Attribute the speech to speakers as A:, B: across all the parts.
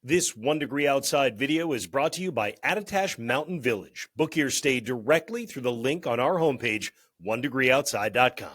A: This 1 Degree Outside video is brought to you by Attitash Mountain Village. Book your stay directly through the link on our homepage, onedegreeoutside.com.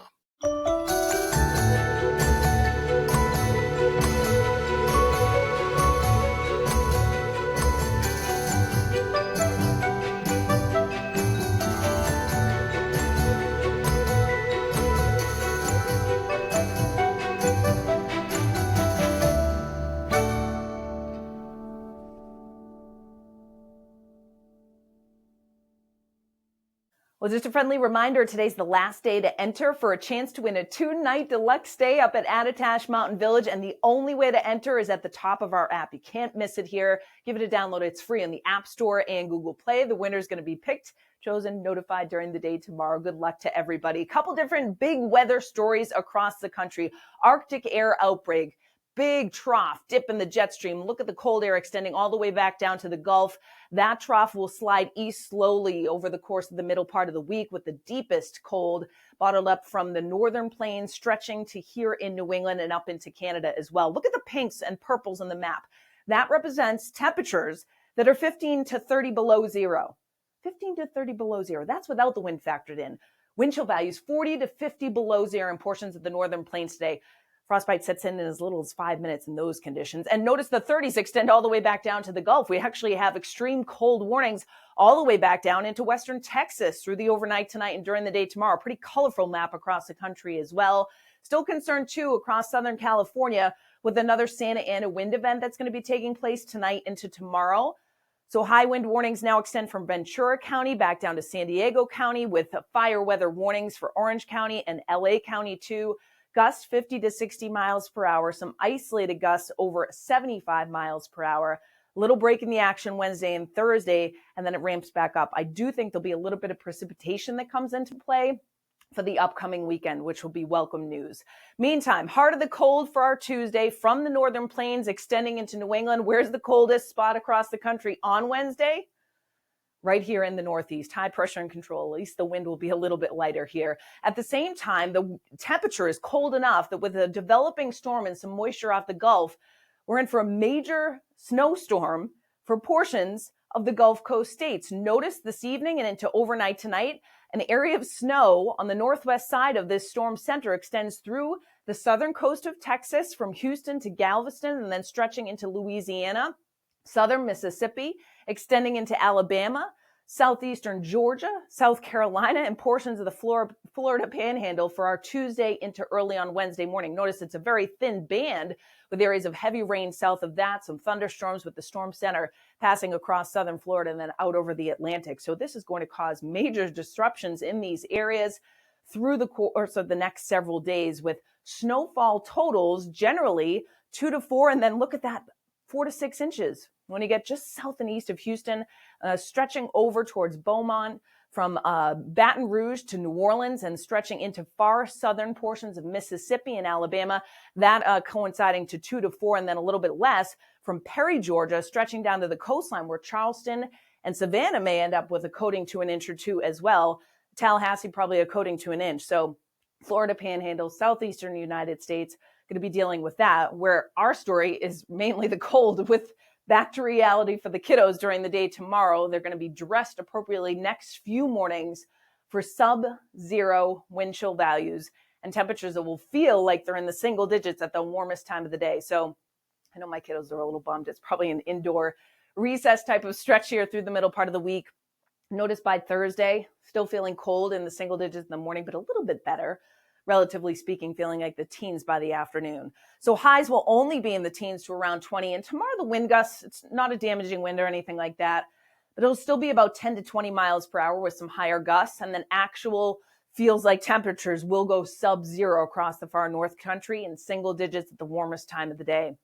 B: Well, just a friendly reminder, today's the last day to enter for a chance to win a 2-night deluxe stay up at Attitash Mountain Village. And the only way to enter is at the top of our app. You can't miss it here. Give it a download. It's free on the App Store and Google Play. The winner is going to be picked, chosen, notified during the day tomorrow. Good luck to everybody. A couple different big weather stories across the country. Arctic air outbreak. Big trough, dip in the jet stream. Look at the cold air extending all the way back down to the Gulf. That trough will slide east slowly over the course of the middle part of the week, with the deepest cold bottled up from the northern plains stretching to here in New England and up into Canada as well. Look at the pinks and purples on the map. That represents temperatures that are 15 to 30 below zero. 15 to 30 below zero. That's without the wind factored in. Wind chill values 40 to 50 below zero in portions of the northern plains today. Frostbite sets in as little as 5 minutes in those conditions. And notice the 30s extend all the way back down to the Gulf. We actually have extreme cold warnings all the way back down into western Texas through the overnight tonight and during the day tomorrow. Pretty colorful map across the country as well. Still concerned, too, across Southern California with another Santa Ana wind event that's going to be taking place tonight into tomorrow. So high wind warnings now extend from Ventura County back down to San Diego County, with fire weather warnings for Orange County and LA County, too. Gusts 50 to 60 miles per hour, some isolated gusts over 75 miles per hour. Little break in the action Wednesday and Thursday, and then it ramps back up. I do think there'll be a little bit of precipitation that comes into play for the upcoming weekend, which will be welcome news. Meantime, heart of the cold for our Tuesday from the northern plains extending into New England. Where's the coldest spot across the country on Wednesday? Right here in the Northeast. High pressure and control. At least the wind will be a little bit lighter here. At the same time, the temperature is cold enough that with a developing storm and some moisture off the Gulf, we're in for a major snowstorm for portions of the Gulf Coast states. Notice this evening and into overnight tonight, an area of snow on the northwest side of this storm center extends through the southern coast of Texas from Houston to Galveston and then stretching into Louisiana, southern Mississippi, extending into Alabama, southeastern Georgia, South Carolina, and portions of the Florida Panhandle for our Tuesday into early on Wednesday morning. Notice it's a very thin band with areas of heavy rain south of that, some thunderstorms with the storm center passing across southern Florida and then out over the Atlantic. So this is going to cause major disruptions in these areas through the course of the next several days, with snowfall totals generally 2 to 4, and then look at that, 4 to 6 inches. When you get just south and east of Houston, stretching over towards Beaumont, from Baton Rouge to New Orleans, and stretching into far southern portions of Mississippi and Alabama, that coinciding to 2 to 4, and then a little bit less from Perry, Georgia, stretching down to the coastline, where Charleston and Savannah may end up with a coating to an inch or two as well. Tallahassee, probably a coating to an inch. So Florida Panhandle, southeastern United States, going to be dealing with that, where our story is mainly the cold, with back to reality for the kiddos during the day tomorrow. They're going to be dressed appropriately next few mornings for sub-zero wind chill values and temperatures that will feel like they're in the single digits at the warmest time of the day. So I know my kiddos are a little bummed. It's probably an indoor recess type of stretch here through the middle part of the week. Notice by Thursday, still feeling cold in the single digits in the morning, but a little bit better, relatively speaking, feeling like the teens by the afternoon. So highs will only be in the teens to around 20. And tomorrow, the wind gusts, it's not a damaging wind or anything like that, but it'll still be about 10 to 20 miles per hour with some higher gusts. And then actual feels like temperatures will go sub-zero across the far north country in single digits at the warmest time of the day.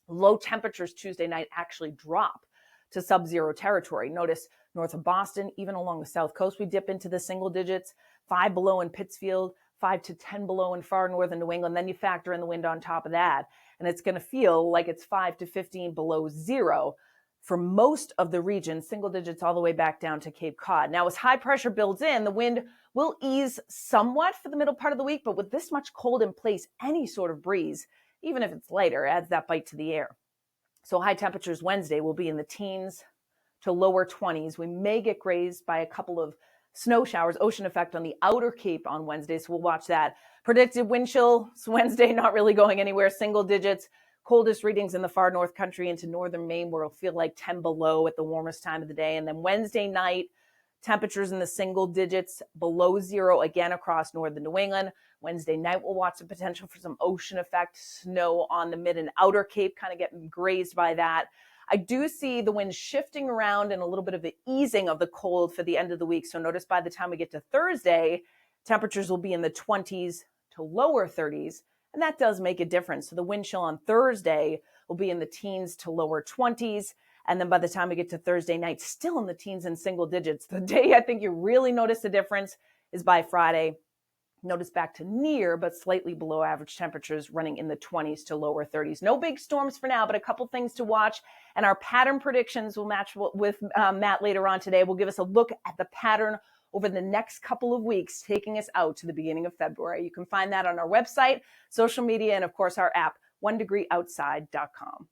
B: Low temperatures Tuesday night actually drop to sub-zero territory. Notice north of Boston, even along the south coast, we dip into the single digits, 5 below in Pittsfield, 5 to 10 below in far northern New England. Then you factor in the wind on top of that, and it's going to feel like it's 5 to 15 below zero for most of the region, single digits all the way back down to Cape Cod. Now, as high pressure builds in, the wind will ease somewhat for the middle part of the week, but with this much cold in place, any sort of breeze, even if it's lighter, adds that bite to the air. So high temperatures Wednesday will be in the teens to lower 20s. We may get grazed by a couple of snow showers, ocean effect on the outer Cape on Wednesday. So we'll watch that. Predicted wind chill Wednesday, not really going anywhere, single digits. Coldest readings in the far north country into northern Maine, where it'll feel like 10 below at the warmest time of the day. And then Wednesday night, temperatures in the single digits, below zero again across northern New England. Wednesday night, we'll watch the potential for some ocean effect snow on the mid and outer Cape, kind of getting grazed by that. I do see the wind shifting around and a little bit of the easing of the cold for the end of the week. So notice by the time we get to Thursday, temperatures will be in the 20s to lower 30s. And that does make a difference. So the wind chill on Thursday will be in the teens to lower 20s. And then by the time we get to Thursday night, still in the teens and single digits. The day I think you really notice the difference is by Friday. Notice back to near but slightly below average temperatures running in the 20s to lower 30s. No big storms for now, but a couple things to watch. And our pattern predictions will match with Matt later on today. We'll give us a look at the pattern over the next couple of weeks, taking us out to the beginning of February. You can find that on our website, social media, and of course our app, onedegreeoutside.com.